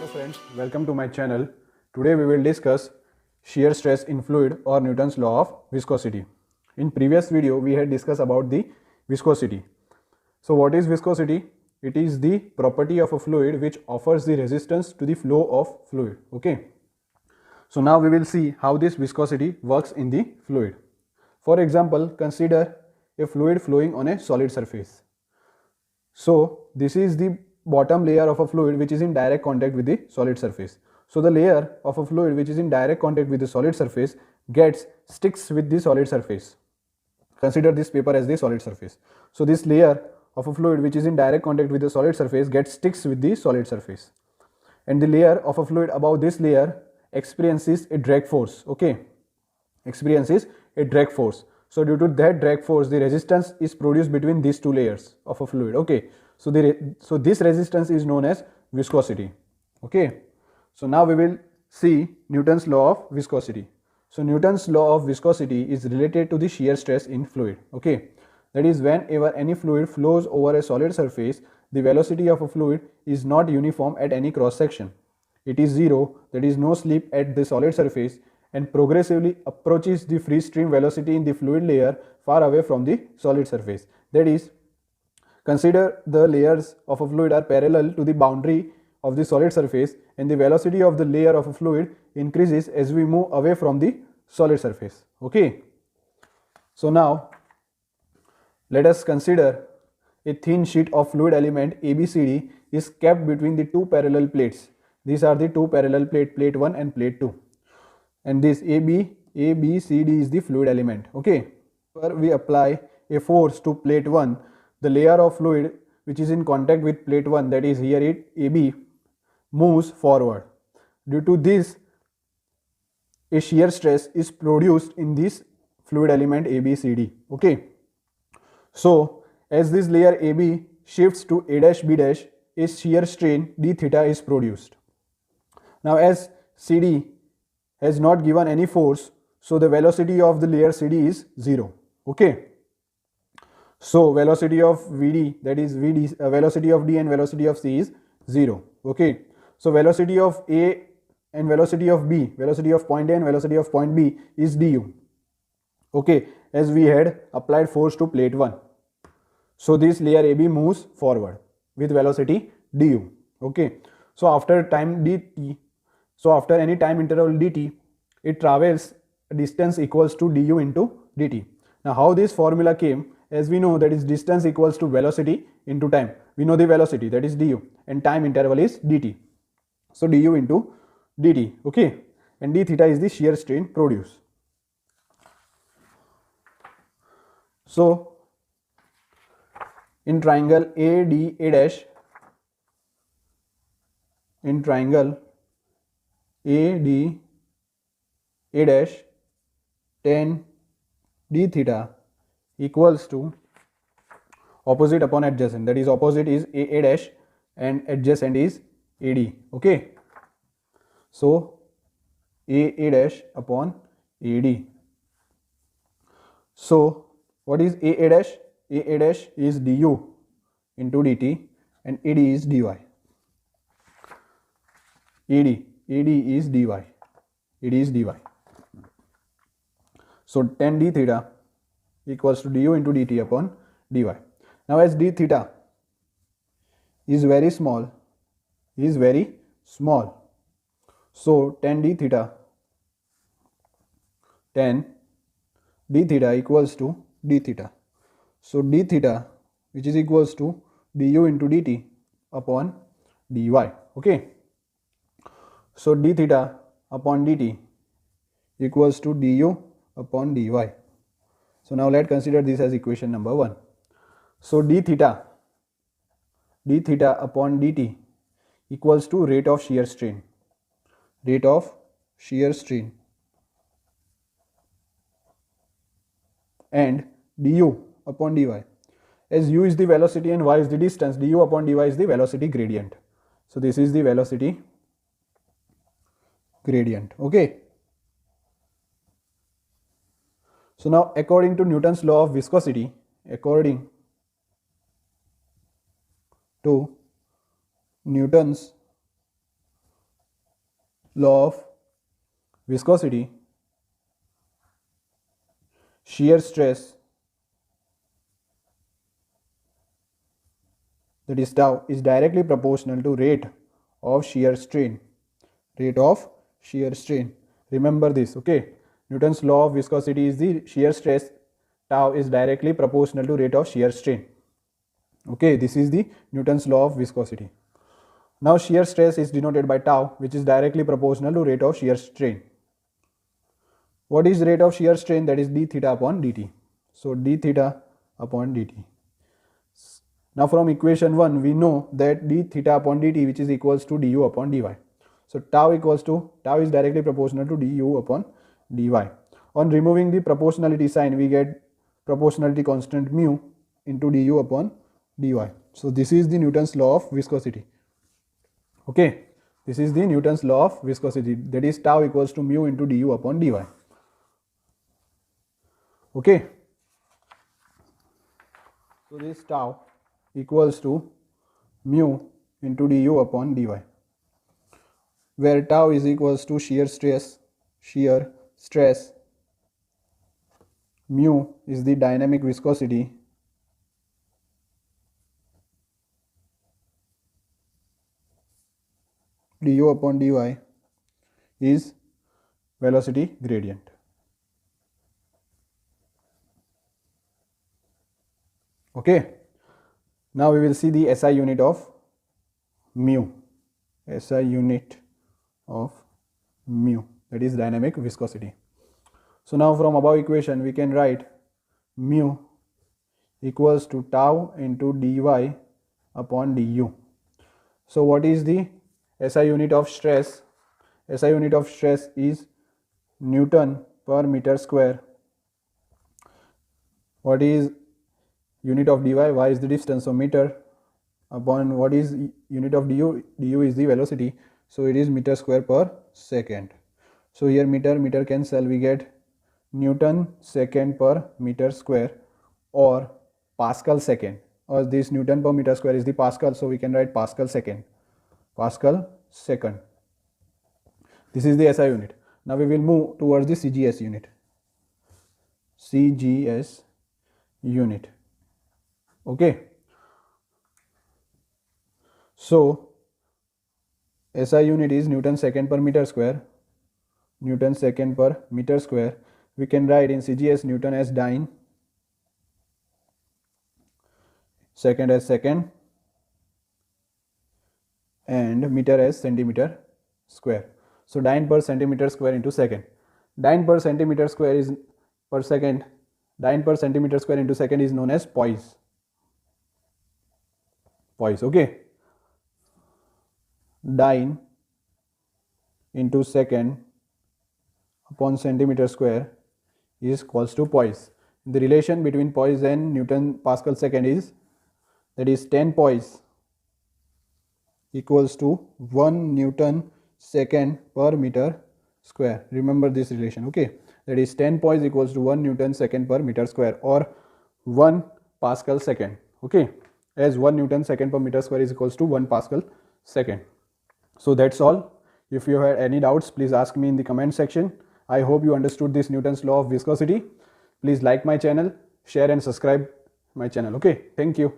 Hello friends, welcome to my channel. Today we will discuss shear stress in fluid or Newton's law of viscosity. In previous video we had discussed about the viscosity. So what is viscosity? It is the property of a fluid which offers the resistance to the flow of fluid. Okay. So now we will see how this viscosity works in the fluid. For example, consider a fluid flowing on a solid surface. So this is the bottom layer of a fluid which is in direct contact with the solid surface. So the layer of a fluid which is in direct contact with the solid surface sticks with the solid surface. Consider this paper as the solid surface. So this layer of a fluid which is in direct contact with the solid surface sticks with the solid surface. And the layer of a fluid above this layer experiences a drag force. Okay, experiences a drag force. So due to that drag force, the resistance is produced between these two layers of a fluid. Okay, so this resistance is known as viscosity. Okay, so now we will see Newton's law of viscosity. So Newton's law of viscosity is related to the shear stress in fluid. Okay, that is, whenever any fluid flows over a solid surface, the velocity of a fluid is not uniform at any cross section. It is zero, that is no slip at the solid surface, and progressively approaches the free stream velocity in the fluid layer far away from the solid surface. That is, consider the layers of a fluid are parallel to the boundary of the solid surface, and the velocity of the layer of a fluid increases as we move away from the solid surface. Okay. So now let us consider a thin sheet of fluid element ABCD is kept between the two parallel plates. These are the two parallel plates, plate 1 and plate 2. And this ABCD is the fluid element. Okay. Where we apply a force to plate 1, the layer of fluid which is in contact with plate 1, that is here it AB, moves forward. Due to this, a shear stress is produced in this fluid element ABCD. Okay. So as this layer AB shifts to A dash B dash, a shear strain d theta is produced. Now as CD has not given any force, so the velocity of the layer CD is 0. Okay. So velocity of VD, that is velocity of D and velocity of C is 0. Okay. So velocity of A and velocity of B, velocity of point A and velocity of point B is du. Okay, as we had applied force to plate 1. So this layer AB moves forward with velocity du. Okay. So after time dt, so after any time interval dt, it travels a distance equals to du into dt. Now how this formula came? As we know, that is distance equals to velocity into time. We know the velocity, that is du, and time interval is dt. So du into dt. Okay, and d theta is the shear strain produced. So in triangle ADA dash, in triangle ADA dash, tan d theta equals to opposite upon adjacent, that is opposite is AA dash and adjacent is AD. Okay. So AA dash upon AD. So what is AA dash? AA dash is du into dt and AD is dy. AD is dy. AD is dy. So tan d theta equals to du into dt upon dy. Now as d theta is very small, so tan d theta equals to d theta. So d theta, which is equals to du into dt upon dy. Okay. So d theta upon dt equals to du upon dy. So now let's consider this as equation number 1. So d theta upon dt equals to rate of shear strain. And du upon dy. As u is the velocity and y is the distance, du upon dy is the velocity gradient. So this is the velocity gradient. Okay. So now according to Newton's law of viscosity, according to Newton's law of viscosity, shear stress, that is tau, is directly proportional to rate of shear strain. Rate of shear strain. Remember this, okay? Newton's law of viscosity is the shear stress. Tau is directly proportional to rate of shear strain. Okay, this is the Newton's law of viscosity. Now shear stress is denoted by tau, which is directly proportional to rate of shear strain. What is rate of shear strain? That is d theta upon dt. So d theta upon dt. Now from equation 1 we know that d theta upon dt, which is equals to du upon dy. So tau is directly proportional to du upon dy. On removing the proportionality sign, we get proportionality constant mu into du upon dy. So this is the Newton's law of viscosity. Okay, this is the Newton's law of viscosity, that is tau equals to mu into du upon dy. Okay, so this tau equals to mu into du upon dy, where tau is equals to shear stress, mu is the dynamic viscosity, du upon dy is velocity gradient. Okay, now we will see the SI unit of mu. SI unit of mu, that is dynamic viscosity. So now from above equation we can write mu equals to tau into dy upon du. So what is the SI unit of stress? SI unit of stress is Newton per meter square. What is unit of dy? Y is the distance, so meter upon what is unit of du? Du is the velocity, so it is meter square per second. So here meter cancel, we get Newton second per meter square or Pascal second, or this Newton per meter square is the Pascal, so we can write Pascal second. This is the SI unit. Now we will move towards the CGS unit. Okay, so SI unit is Newton second per meter square. We can write in CGS Newton as dyne, second as second, and meter as centimeter square. So dyne per centimeter square into second. Dyne per centimeter square is per second. Dyne per centimeter square into second is known as poise. Okay, dyne into second upon centimeter square is equals to poise. The relation between poise and Newton Pascal second is, that is 10 poise equals to 1 Newton second per meter square. Remember this relation, okay? That is 10 poise equals to 1 Newton second per meter square or 1 Pascal second, okay? As 1 Newton second per meter square is equals to 1 Pascal second. So that's all. If you had any doubts, please ask me in the comment section. I hope you understood this Newton's law of viscosity. Please like my channel, share and subscribe my channel. Okay, thank you.